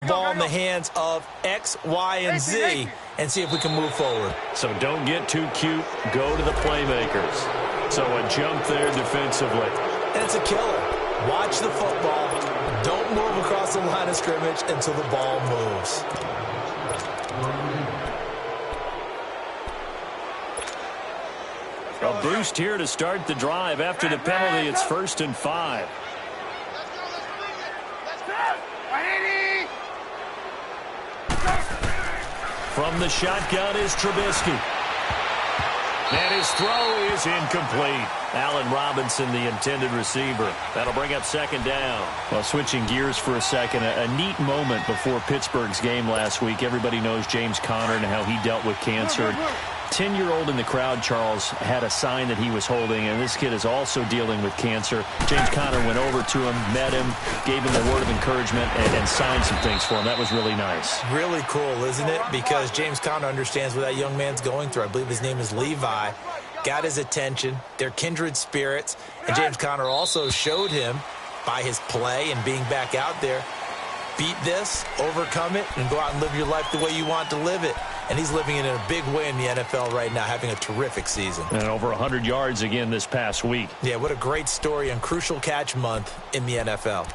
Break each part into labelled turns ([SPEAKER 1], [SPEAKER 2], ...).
[SPEAKER 1] Ball in the hands of X, Y, and Z and see if we can move forward.
[SPEAKER 2] So don't get too cute. Go to the playmakers. So a jump there defensively.
[SPEAKER 1] And it's a killer. Watch the football. Don't move across the line of scrimmage until the ball moves.
[SPEAKER 2] A boost here to start the drive. After the penalty, it's 1st and 5. From the shotgun is Trubisky. And his throw is incomplete. Allen Robinson, the intended receiver. That'll bring up 2nd down. Well, switching gears for a second, a neat moment before Pittsburgh's game last week. Everybody knows James Conner and how he dealt with cancer. 10-year-old in the crowd, Charles, had a sign that he was holding, and this kid is also dealing with cancer. James Conner went over to him, met him, gave him a word of encouragement, and signed some things for him. That was really nice.
[SPEAKER 1] Really cool, isn't it? Because James Conner understands what that young man's going through. I believe his name is Levi. Got his attention. They're kindred spirits. And James Conner also showed him by his play and being back out there, beat this, overcome it, and go out and live your life the way you want to live it. And he's living it in a big way in the NFL right now, having a terrific season.
[SPEAKER 2] And over 100 yards again this past week.
[SPEAKER 1] Yeah, what a great story on Crucial Catch Month in the NFL.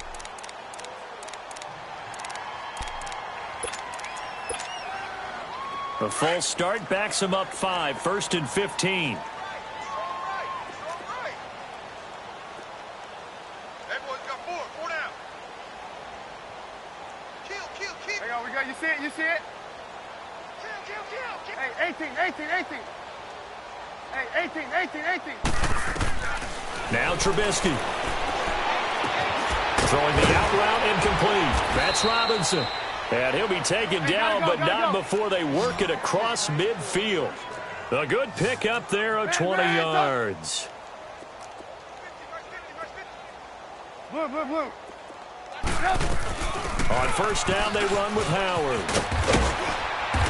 [SPEAKER 2] A false start backs him up 5, 1st and 15.
[SPEAKER 3] You see it? Hey, 18. Hey, 18.
[SPEAKER 2] Now Trubisky. Throwing the out route incomplete. That's Robinson. And he'll be taken down, but not before they work it across midfield. A good pick up there of 20 yards.
[SPEAKER 3] Blue.
[SPEAKER 2] On 1st down, they run with Howard.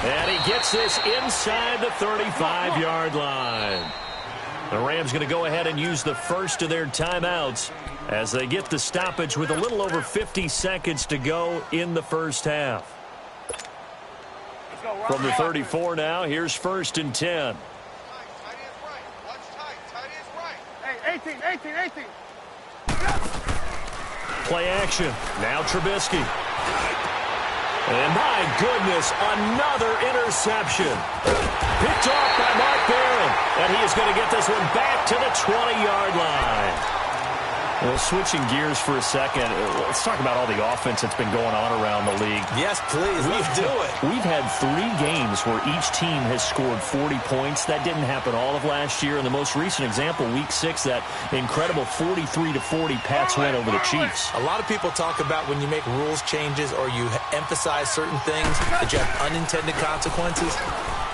[SPEAKER 2] And he gets this inside the 35-yard line. The Rams going to go ahead and use the first of their timeouts as they get the stoppage with a little over 50 seconds to go in the first half. From the 34 now, here's 1st and 10.
[SPEAKER 3] Hey, 18.
[SPEAKER 2] Play action. Now Trubisky. And my goodness, another interception. Picked off by Mark Barron. And he is going to get this one back to the 20-yard line. Well, switching gears for a second, let's talk about all the offense that's been going on around the league.
[SPEAKER 1] Yes, please. Let's do it.
[SPEAKER 2] We've had 3 games where each team has scored 40 points. That didn't happen all of last year. And the most recent example, Week 6, that incredible 43-40 Pats win over the Chiefs.
[SPEAKER 1] A lot of people talk about when you make rules changes or you emphasize certain things that you have unintended consequences.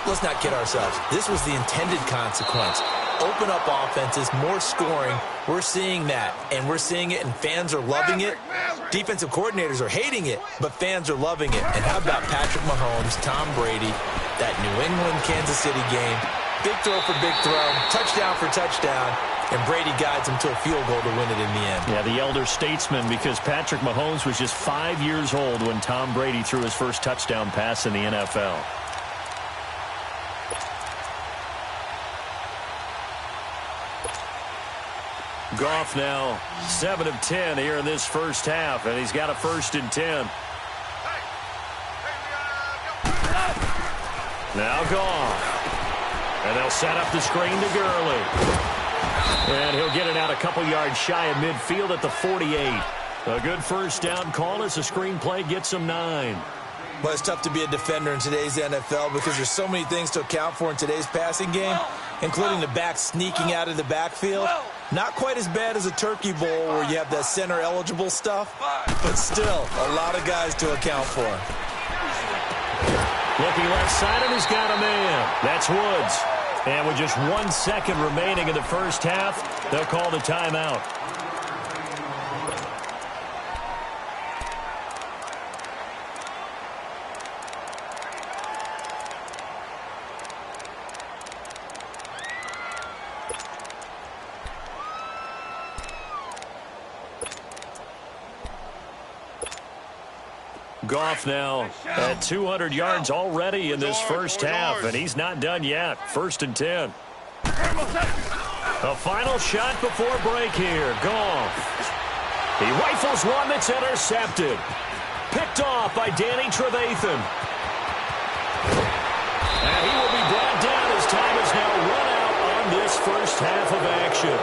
[SPEAKER 1] Let's not kid ourselves. This was the intended consequence. Open up offenses, more scoring. We're seeing that, and we're seeing it, and fans are loving it. Defensive coordinators are hating it, but fans are loving it. And how about Patrick Mahomes, Tom Brady, that New England-Kansas City game? Big throw for big throw, touchdown for touchdown, and Brady guides him to a field goal to win it in the end.
[SPEAKER 2] Yeah, the elder statesman, because Patrick Mahomes was just 5 years old when Tom Brady threw his first touchdown pass in the NFL. Goff now 7 of 10 here in this first half, and he's got a 1st and 10. Now Goff. And they'll set up the screen to Gurley. And he'll get it out a couple yards shy of midfield at the 48. A good 1st down call as the screen play gets him 9.
[SPEAKER 1] Well, it's tough to be a defender in today's NFL because there's so many things to account for in today's passing game, including the back sneaking out of the backfield. Not quite as bad as a turkey bowl where you have that center-eligible stuff, but still a lot of guys to account for.
[SPEAKER 2] Looking left side, and he's got a man. That's Woods. And with just 1 second remaining in the first half, they'll call the timeout. Goff now at 200 yards already in this first half, and he's not done yet. 1st and 10. A final shot before break here. Goff. He rifles one that's intercepted. Picked off by Danny Trevathan. And he will be brought down as time is now run out on this first half of action.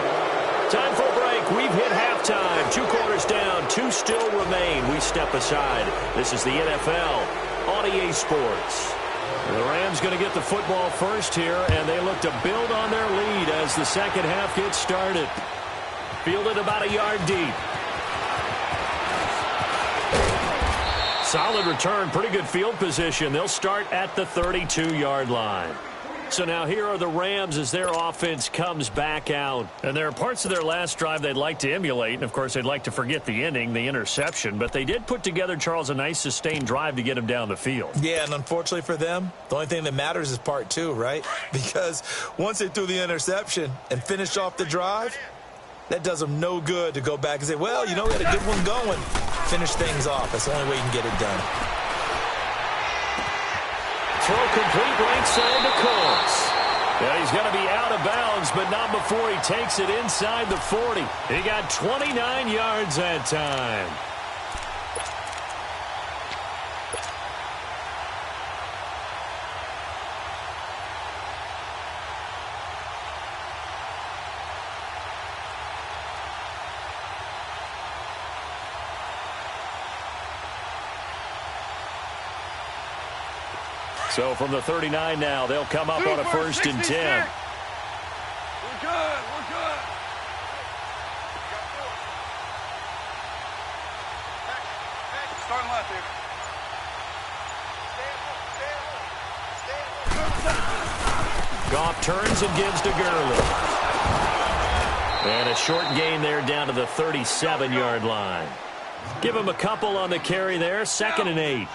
[SPEAKER 2] Time for a break. We've hit halftime. 2 quarters down. 2 still remain. We step aside. This is the NFL on EA Sports. The Rams going to get the football first here, and they look to build on their lead as the second half gets started. Fielded about a yard deep. Solid return, pretty good field position. They'll start at the 32-yard line. So now here are the Rams as their offense comes back out. And there are parts of their last drive they'd like to emulate. And, of course, they'd like to forget the inning, the interception. But they did put together, Charles, a nice sustained drive to get him down the field.
[SPEAKER 1] Yeah, and unfortunately for them, the only thing that matters is part 2, right? Because once they threw the interception and finished off the drive, that does them no good to go back and say, well, you know, we had a good one going. Finish things off. That's the only way you can get it done.
[SPEAKER 2] Throw complete right side to Colts. Yeah, he's going to be out of bounds, but not before he takes it inside the 40. He got 29 yards that time. So from the 39 now, they'll come up on a 1st and 10.
[SPEAKER 3] We're good. We're good. Starting left here.
[SPEAKER 2] Goff turns and gives to Gurley. And a short gain there down to the 37-yard line. Give him a couple on the carry there. 2nd and 8.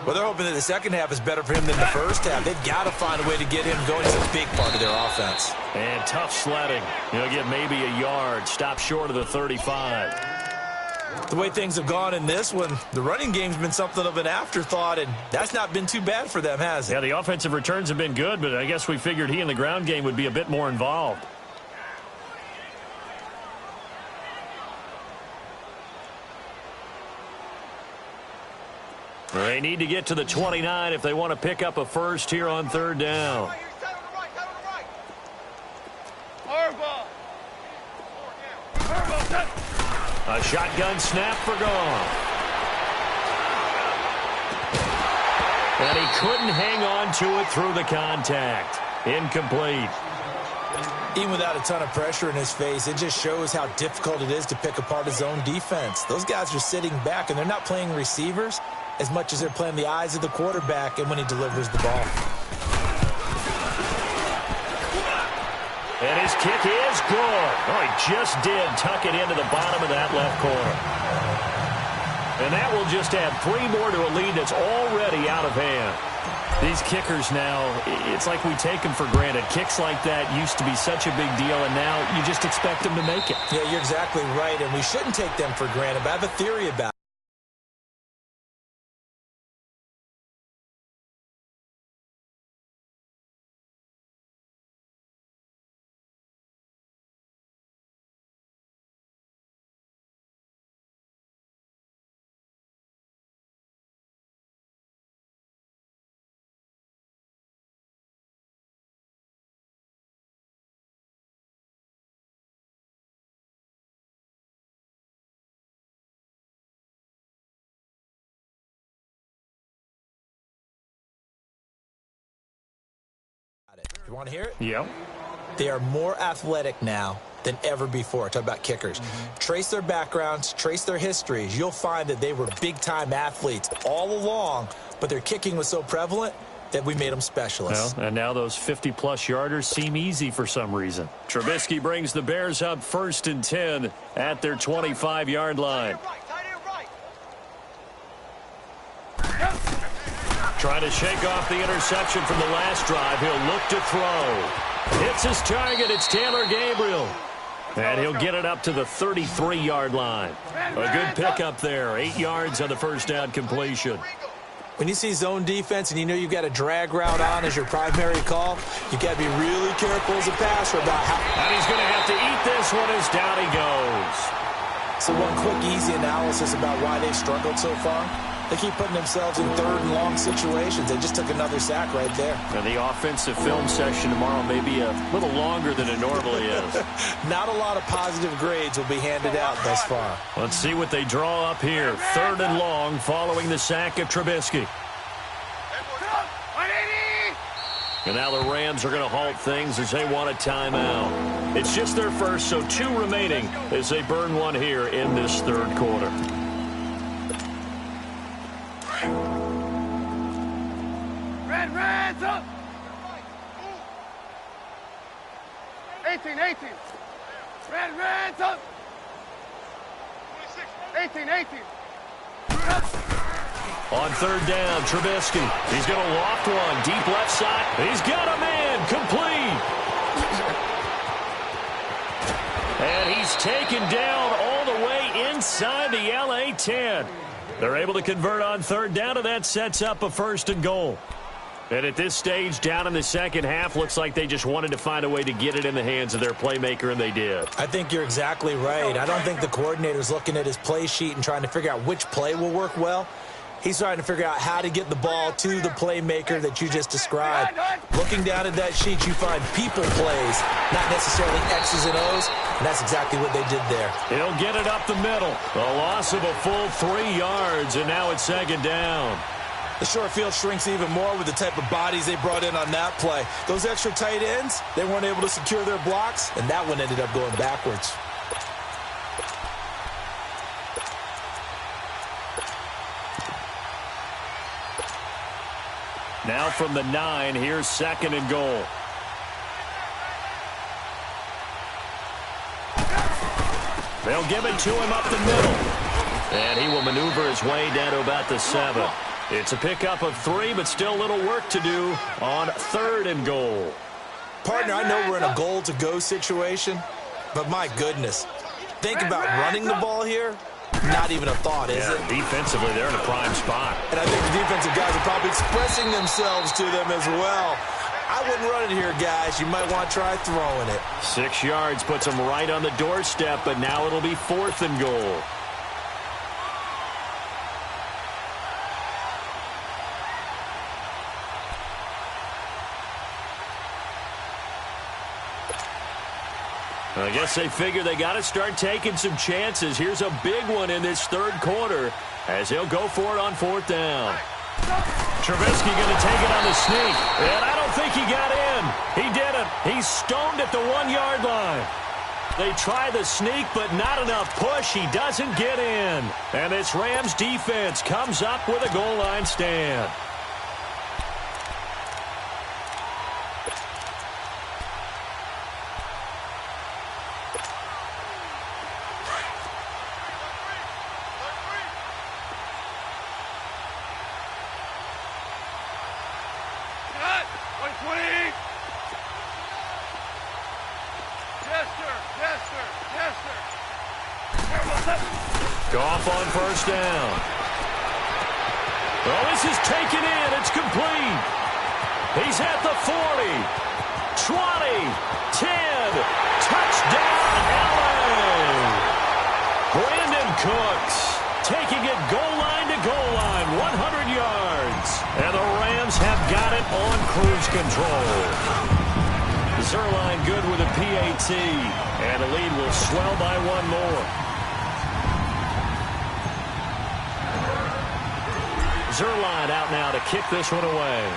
[SPEAKER 1] Well, they're hoping that the second half is better for him than the first half. They've got to find a way to get him going. He's a big part of their offense.
[SPEAKER 2] And tough sledding. He'll get maybe a yard. Stop short of the 35.
[SPEAKER 1] The way things have gone in this one, the running game's been something of an afterthought, and that's not been too bad for them, has it?
[SPEAKER 2] Yeah, the offensive returns have been good, but I guess we figured he in the ground game would be a bit more involved. They need to get to the 29 if they want to pick up a first here on 3rd down. A shotgun snap for Goff. And he couldn't hang on to it through the contact. Incomplete.
[SPEAKER 1] Even without a ton of pressure in his face, it just shows how difficult it is to pick apart his own defense. Those guys are sitting back, and they're not playing receivers as much as they're playing the eyes of the quarterback and when he delivers the ball.
[SPEAKER 2] And his kick is good. Oh, he just did tuck it into the bottom of that left corner. And that will just add 3 more to a lead that's already out of hand. These kickers now, it's like we take them for granted. Kicks like that used to be such a big deal, and now you just expect them to make it.
[SPEAKER 1] Yeah, you're exactly right, and we shouldn't take them for granted, but I have a theory about it. You want to hear it?
[SPEAKER 2] Yep.
[SPEAKER 1] They are more athletic now than ever before. Talk about kickers. Trace their backgrounds, trace their histories. You'll find that they were big-time athletes all along, but their kicking was so prevalent that we made them specialists.
[SPEAKER 2] Well, and now those 50-plus yarders seem easy for some reason. Trubisky brings the Bears up 1st and 10 at their 25-yard line. Trying to shake off the interception from the last drive. He'll look to throw. Hits his target. It's Taylor Gabriel. And he'll get it up to the 33-yard line. A good pickup there. 8 yards on the first down completion.
[SPEAKER 1] When you see zone defense and you know you've got a drag route on as your primary call, you've got to be really careful as a passer about how...
[SPEAKER 2] And he's going to have to eat this one as down he goes.
[SPEAKER 1] So one quick, easy analysis about why they've struggled so far. They keep putting themselves in third and long situations. They just took another sack right there.
[SPEAKER 2] And the offensive film session tomorrow may be a little longer than it normally is.
[SPEAKER 1] Not a lot of positive grades will be handed out thus far.
[SPEAKER 2] Let's see what they draw up here. Third and long following the sack of Trubisky. And now the Rams are going to halt things as they want a timeout. It's just their first, so 2 remaining as they burn one here in this third quarter.
[SPEAKER 3] Reds up! 18. Reds up! 18.
[SPEAKER 2] On third down, Trubisky. He's going to loft one. Deep left side. He's got a man. Complete. And he's taken down all the way inside the LA 10. They're able to convert on third down, and that sets up a first and goal. And at this stage, down in the second half, looks like they just wanted to find a way to get it in the hands of their playmaker, and they did.
[SPEAKER 1] I think you're exactly right. I don't think the coordinator's looking at his play sheet and trying to figure out which play will work well. He's trying to figure out how to get the ball to the playmaker that you just described. Looking down at that sheet, you find people plays, not necessarily X's and O's, and that's exactly what they did there.
[SPEAKER 2] He'll get it up the middle. A loss of a full 3 yards, and now it's second down.
[SPEAKER 1] The short field shrinks even more with the type of bodies they brought in on that play. Those extra tight ends, they weren't able to secure their blocks, and that one ended up going backwards.
[SPEAKER 2] Now from the 9, here's second and goal. They'll give it to him up the middle. And he will maneuver his way down to about the 7. It's a pickup of 3, but still a little work to do on third and goal.
[SPEAKER 1] Partner, I know we're in a goal-to-go situation, but my goodness. Think about running the ball here. Not even a thought, is it?
[SPEAKER 2] Defensively, they're in a prime spot.
[SPEAKER 1] And I think the defensive guys are probably expressing themselves to them as well. I wouldn't run it here, guys. You might want to try throwing it.
[SPEAKER 2] 6 yards puts them right on the doorstep, but now it'll be fourth and goal. I guess they figure they got to start taking some chances. Here's a big one in this third quarter as he'll go for it on fourth down. Trubisky going to take it on the sneak, and I don't think he got in. He didn't. He's stoned at the 1-yard line. They try the sneak, but not enough push. He doesn't get in. And this Rams defense comes up with a goal line stand. Goff on first down. Oh, this is taken in. It's complete. He's at the 40, 20, 10. Touchdown, LA. Brandon Cooks taking it goal line to goal line, 100 yards. And the Rams have got it on cruise control. Zerline good with a PAT. And the lead will swell by one more. Zerline out now to kick this one away.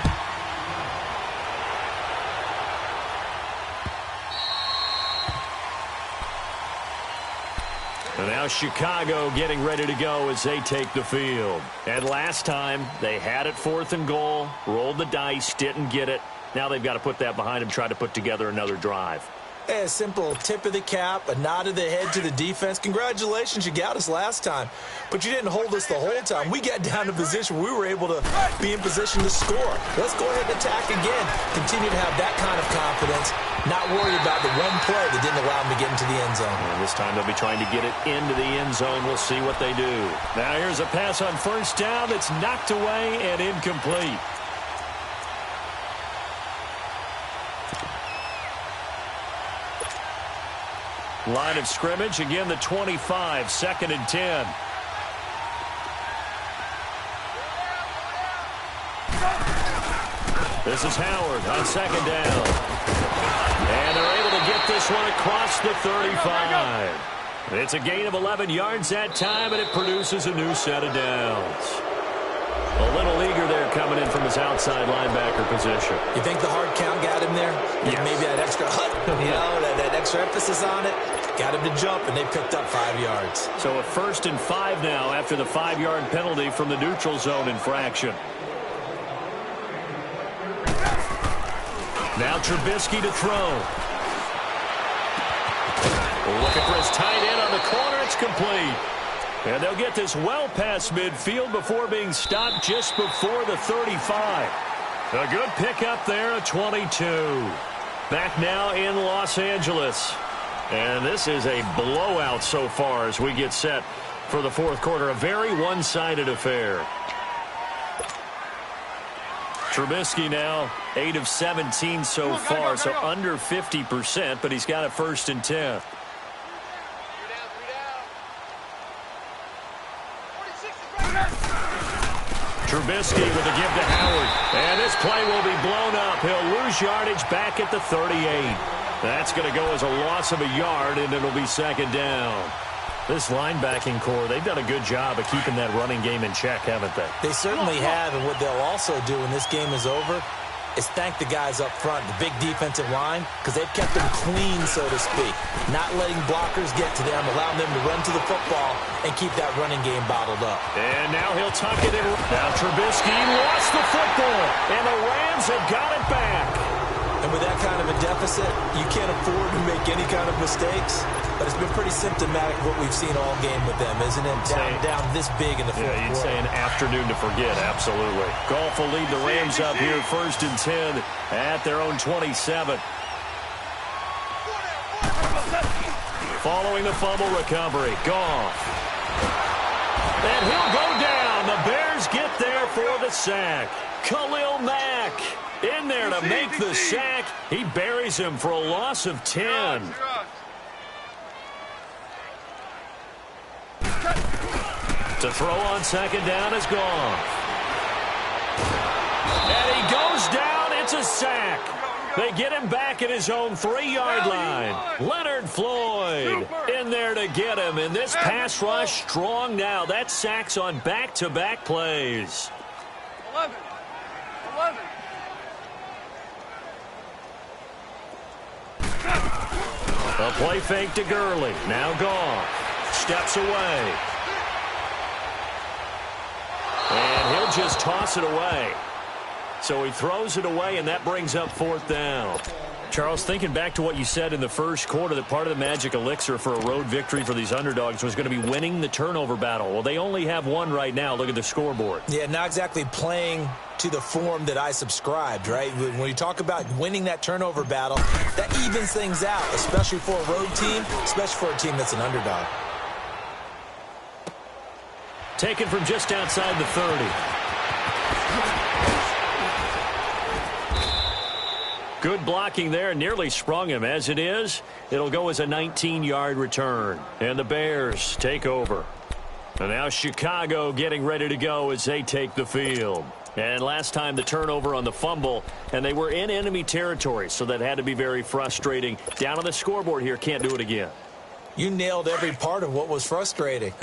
[SPEAKER 2] And now Chicago getting ready to go as they take the field. And last time they had it fourth and goal, rolled the dice, didn't get it. Now they've got to put that behind them, try to put together another drive.
[SPEAKER 1] Hey, a simple tip of the cap, a nod of the head to the defense. Congratulations, you got us last time. But you didn't hold us the whole time. We got down to position where we were able to be in position to score. Let's go ahead and attack again. Continue to have that kind of confidence. Not worried about the one play that didn't allow them to get into the end zone.
[SPEAKER 2] And this time they'll be trying to get it into the end zone. We'll see what they do. Now here's a pass on first down that's knocked away and incomplete. Line of scrimmage, again the 25, 2nd and 10. This is Howard on 2nd down. And they're able to get this one across the 35. It's a gain of 11 yards that time, and it produces a new set of downs. A little eager there coming in from his outside linebacker position.
[SPEAKER 1] You think the hard count got him there?
[SPEAKER 2] Yes.
[SPEAKER 1] Maybe that extra that extra emphasis on it got him to jump, and they picked up 5 yards.
[SPEAKER 2] So a 1st and 5 now after the 5-yard penalty from the neutral zone infraction. Now Trubisky to throw. Looking for his tight end on the corner. It's complete. And they'll get this well past midfield before being stopped just before the 35. A good pickup there, a 22. Back now in Los Angeles. And this is a blowout so far as we get set for the 4th quarter. A very one-sided affair. Trubisky now 8 of 17 so far, so under 50%, but he's got a 1st and 10. Trubisky with a give to Howard. And this play will be blown up. He'll lose yardage back at the 38. That's going to go as a loss of a yard, and it'll be 2nd down. This linebacking core, they've done a good job of keeping that running game in check, haven't they?
[SPEAKER 1] They certainly have, and what they'll also do when this game is over is thank the guys up front, the big defensive line, because they've kept them clean, so to speak. Not letting blockers get to them, allowing them to run to the football and keep that running game bottled up.
[SPEAKER 2] And now he'll tuck it in. Now Trubisky lost the football, and the Rams have got it back.
[SPEAKER 1] And with that kind of a deficit, you can't afford to make any kind of mistakes. But it's been pretty symptomatic of what we've seen all game with them, isn't it? Down this big in the fourth quarter.
[SPEAKER 2] You'd say an afternoon to forget, absolutely. Goff will lead the Rams up here 1st and 10 at their own 27. Following the fumble recovery, Goff. And he'll go down. The Bears get there for the sack. Khalil Mack in there to make the sack. He buries him for a loss of 10. To throw on 2nd down is Goff. And he goes down. It's a sack. They get him back at his own 3-yard line. Leonard Floyd in there to get him. And this pass rush strong now. That sack's on back-to-back plays.
[SPEAKER 3] 11.
[SPEAKER 2] A play fake to Gurley. Now Goff steps away. And he'll just toss it away. So he throws it away, and that brings up 4th down. Charles, thinking back to what you said in the first quarter, that part of the magic elixir for a road victory for these underdogs was going to be winning the turnover battle. Well, they only have one right now. Look at the scoreboard.
[SPEAKER 1] Yeah, not exactly playing to the form that I subscribed, right? When you talk about winning that turnover battle, that evens things out, especially for a road team, especially for a team that's an underdog.
[SPEAKER 2] Taken from just outside the 30. Good blocking there, nearly sprung him. As it is, it'll go as a 19-yard return. And the Bears take over. And now Chicago getting ready to go as they take the field. And last time the turnover on the fumble, and they were in enemy territory, so that had to be very frustrating. Down on the scoreboard here, can't do it again.
[SPEAKER 1] You nailed every part of what was frustrating.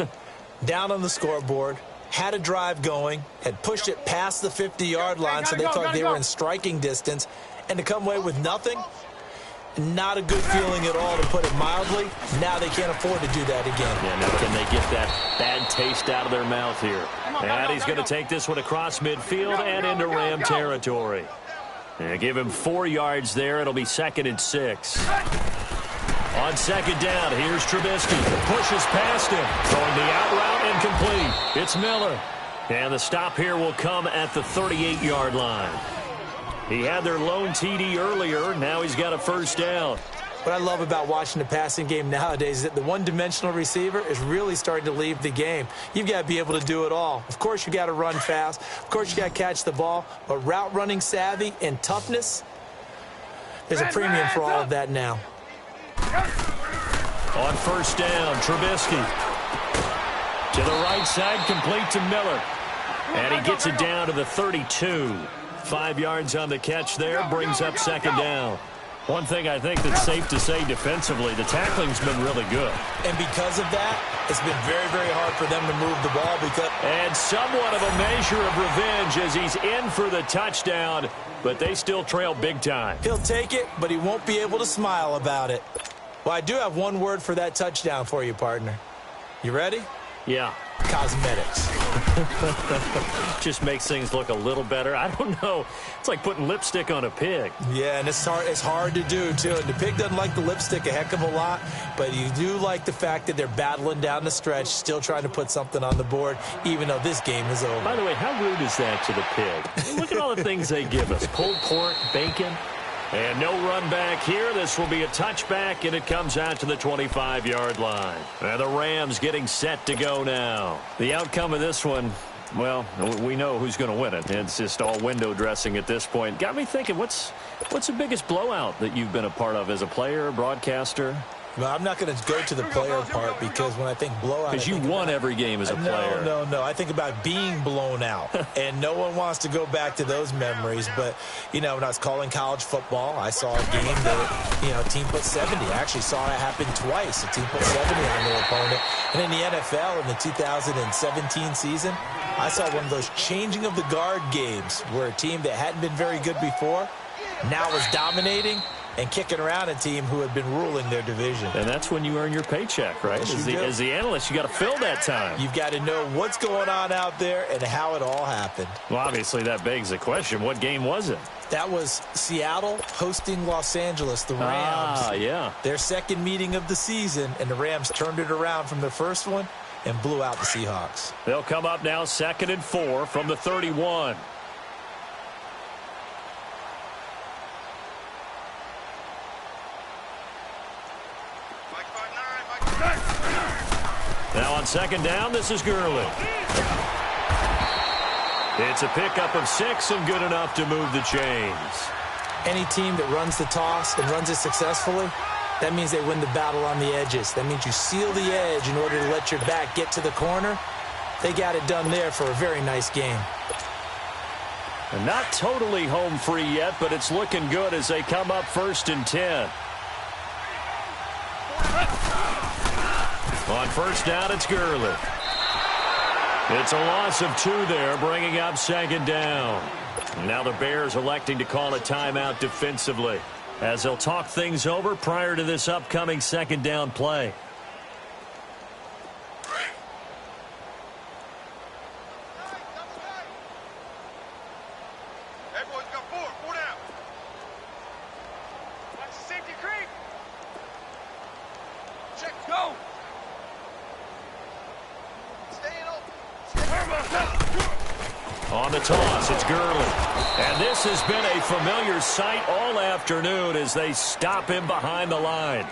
[SPEAKER 1] Down on the scoreboard, had a drive going, had pushed it past the 50-yard line, so they thought they were in striking distance, and to come away with nothing, not a good feeling at all, to put it mildly. Now they can't afford to do that again.
[SPEAKER 2] Yeah, now can they get that bad taste out of their mouth here? And he's going to take this one across midfield and into Ram territory. And give him 4 yards there. It'll be 2nd and 6. On second down, here's Trubisky. Pushes past him. Throwing the out route incomplete. It's Miller. And the stop here will come at the 38-yard line. He had their lone TD earlier. Now he's got a first down.
[SPEAKER 1] What I love about watching the passing game nowadays is that the one-dimensional receiver is really starting to leave the game. You've got to be able to do it all. Of course, you got to run fast. Of course, you got to catch the ball. But route running savvy and toughness, there's a premium for all of that now.
[SPEAKER 2] On first down, Trubisky. To the right side, complete to Miller. And he gets it down to the 32. 5 yards on the catch there, brings up second down. One thing I think that's safe to say defensively, the tackling's been really good.
[SPEAKER 1] And because of that, it's been very, very hard for them to move the ball.
[SPEAKER 2] And somewhat of a measure of revenge as he's in for the touchdown, but they still trail big time.
[SPEAKER 1] He'll take it, but he won't be able to smile about it. Well, I do have one word for that touchdown for you, partner. You ready?
[SPEAKER 2] Yeah.
[SPEAKER 1] Cosmetics.
[SPEAKER 2] Just makes things look a little better. I don't know. It's like putting lipstick on a pig.
[SPEAKER 1] Yeah, and it's hard to do, too. And the pig doesn't like the lipstick a heck of a lot, but you do like the fact that they're battling down the stretch, still trying to put something on the board, even though this game is over.
[SPEAKER 2] By the way, how rude is that to the pig? Look at all the things they give us. Pulled pork, bacon. And no run back here. This will be a touchback, and it comes out to the 25-yard line. And the Rams getting set to go now. The outcome of this one, well, we know who's going to win it. It's just all window dressing at this point. Got me thinking, what's the biggest blowout that you've been a part of as a player, broadcaster?
[SPEAKER 1] Well, I'm not going to go to the player part because when I think blowout...
[SPEAKER 2] Because you won every game as a player.
[SPEAKER 1] No. I think about being blown out. And no one wants to go back to those memories. But, you know, when I was calling college football, I saw a game that, you know, a team put 70. I actually saw it happen twice. A team put 70 on their opponent. And in the NFL, in the 2017 season, I saw one of those changing of the guard games where a team that hadn't been very good before now was dominating and kicking around a team who had been ruling their division.
[SPEAKER 2] And that's when you earn your paycheck, right? As the analyst, you got to fill that time.
[SPEAKER 1] You've got to know what's going on out there and how it all happened.
[SPEAKER 2] Well, obviously, that begs the question, what game was it?
[SPEAKER 1] That was Seattle hosting Los Angeles, the Rams.
[SPEAKER 2] Ah, yeah.
[SPEAKER 1] Their second meeting of the season, and the Rams turned it around from the first one and blew out the Seahawks.
[SPEAKER 2] They'll come up now 2nd and 4 from the 31. Now on second down, this is Gurley. It's a pickup of 6 and good enough to move the chains.
[SPEAKER 1] Any team that runs the toss and runs it successfully, that means they win the battle on the edges. That means you seal the edge in order to let your back get to the corner. They got it done there for a very nice game.
[SPEAKER 2] And not totally home free yet, but it's looking good as they come up 1st and 10. On first down, it's Gurley. It's a loss of 2 there, bringing up 2nd down. Now the Bears electing to call a timeout defensively as they'll talk things over prior to this upcoming 2nd down play. On the toss, it's Gurley. And this has been a familiar sight all afternoon as they stop him behind the line.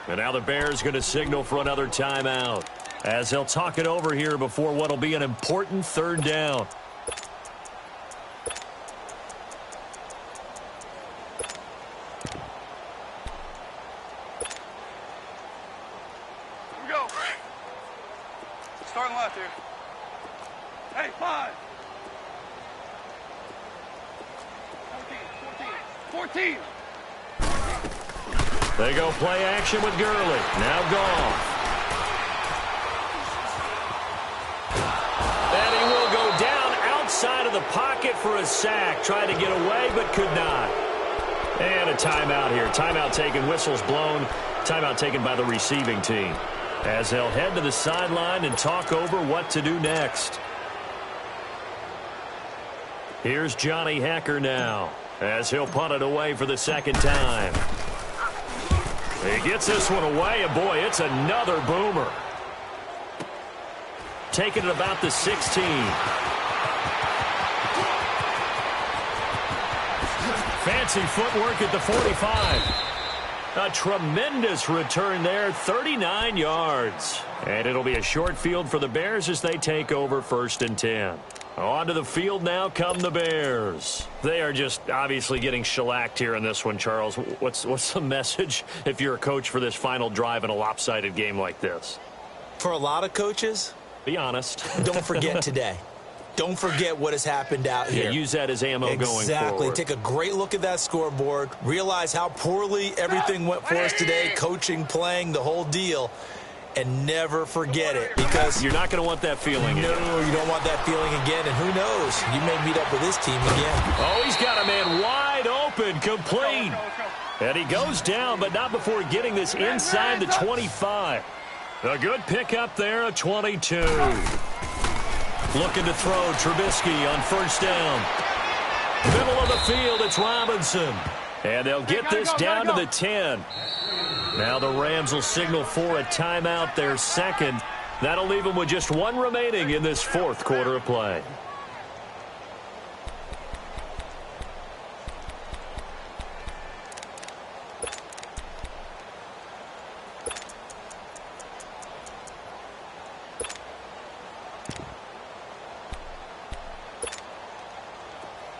[SPEAKER 2] And now the Bears going to signal for another timeout as they'll talk it over here before what will be an important 3rd down.
[SPEAKER 3] Here we go. Starting left here. Hey, 5. 14.
[SPEAKER 2] They go play action with Gurley. Now gone. And he will go down outside of the pocket for a sack. Tried to get away, but could not. And a timeout here. Timeout taken, whistles blown. Timeout taken by the receiving team as they'll head to the sideline and talk over what to do next. Here's Johnny Hekker now as he'll punt it away for the 2nd time. He gets this one away, and boy, it's another boomer. Taking it about the 16. Fancy footwork at the 45. A tremendous return there, 39 yards. And it'll be a short field for the Bears as they take over 1st and 10. Onto the field now come the Bears. They are just obviously getting shellacked here in this one, Charles. What's the message if you're a coach for this final drive in a lopsided game like this?
[SPEAKER 1] For a lot of coaches,
[SPEAKER 2] be honest.
[SPEAKER 1] Don't forget today. Don't forget what has happened out here.
[SPEAKER 2] Yeah, use that as ammo going forward.
[SPEAKER 1] Exactly. Take a great look at that scoreboard. Realize how poorly everything went for us today, coaching, playing, the whole deal. And never forget it, because
[SPEAKER 2] you're not going to want that feeling again.
[SPEAKER 1] No, you don't want that feeling again, and who knows? You may meet up with this team again.
[SPEAKER 2] Oh, he's got a man wide open, complete. And he goes down, but not before getting this inside the 25. A good pickup there, a 22. Looking to throw, Trubisky on 1st down. Middle of the field, it's Robinson. And they'll get this down to the 10. Now the Rams will signal for a timeout, their second. That'll leave them with just one remaining in this 4th quarter of play.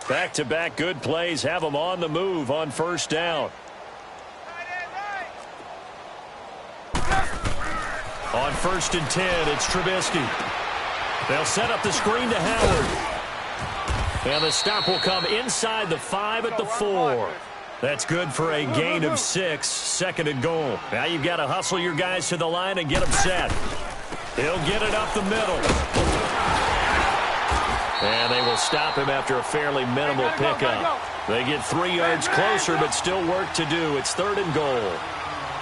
[SPEAKER 2] Back-to-back good plays have them on the move on 1st down. On 1st and 10, it's Trubisky. They'll set up the screen to Howard. And the stop will come inside the 5 at the 4. That's good for a gain of 6, 2nd and goal. Now you've got to hustle your guys to the line and get them set. He'll get it up the middle. And they will stop him after a fairly minimal pickup. They get 3 yards closer, but still work to do. It's 3rd and goal.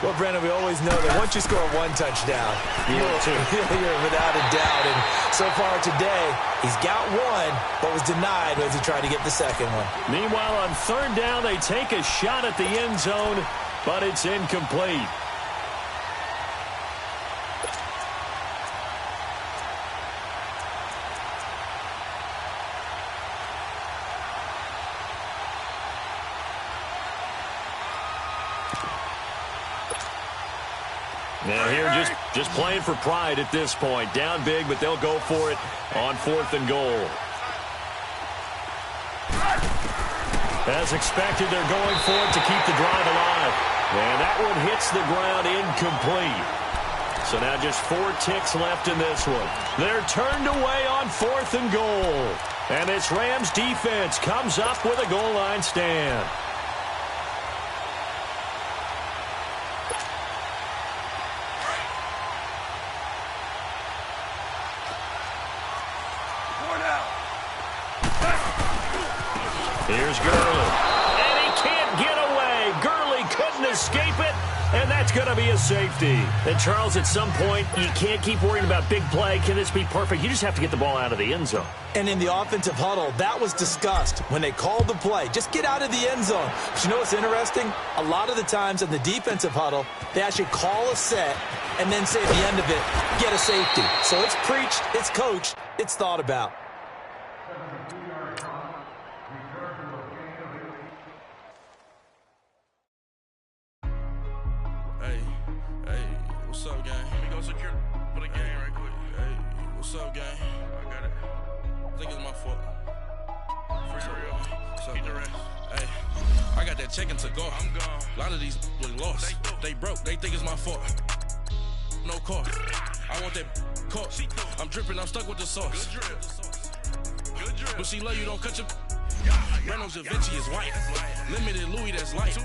[SPEAKER 1] Well, Brandon, we always know that once you score one touchdown, you're without a doubt. And so far today, he's got one, but was denied as he tried to get the second one.
[SPEAKER 2] Meanwhile, on 3rd down, they take a shot at the end zone, but it's incomplete. Now here just playing for pride at this point. Down big, but they'll go for it on 4th and goal. As expected, they're going for it to keep the drive alive. And that one hits the ground incomplete. So now just 4 ticks left in this one. They're turned away on 4th and goal. And this Rams defense comes up with a goal line stand. Here's Gurley. And he can't get away. Gurley couldn't escape it. And that's going to be a safety. And, Charles, at some point, you can't keep worrying about big play. Can this be perfect? You just have to get the ball out of the end zone.
[SPEAKER 1] And in the offensive huddle, that was discussed when they called the play. Just get out of the end zone. But you know what's interesting? A lot of the times in the defensive huddle, they actually call a set and then say at the end of it, get a safety. So it's preached, it's coached, it's thought about.
[SPEAKER 4] What's up, gang? Let me go secure for the game right quick. Hey, what's up, gang? I got it. I think it's my fault. For real. What's up, the rest. Hey, I got that check-in to go. I'm gone. A lot of these look lost. They broke. They think it's my fault. No car. I want that caught. I'm dripping. I'm stuck with the sauce. Good drip. Good drip. But she love you. Don't cut your... Reynolds Da Vinci is white. Limited Louis, that's light.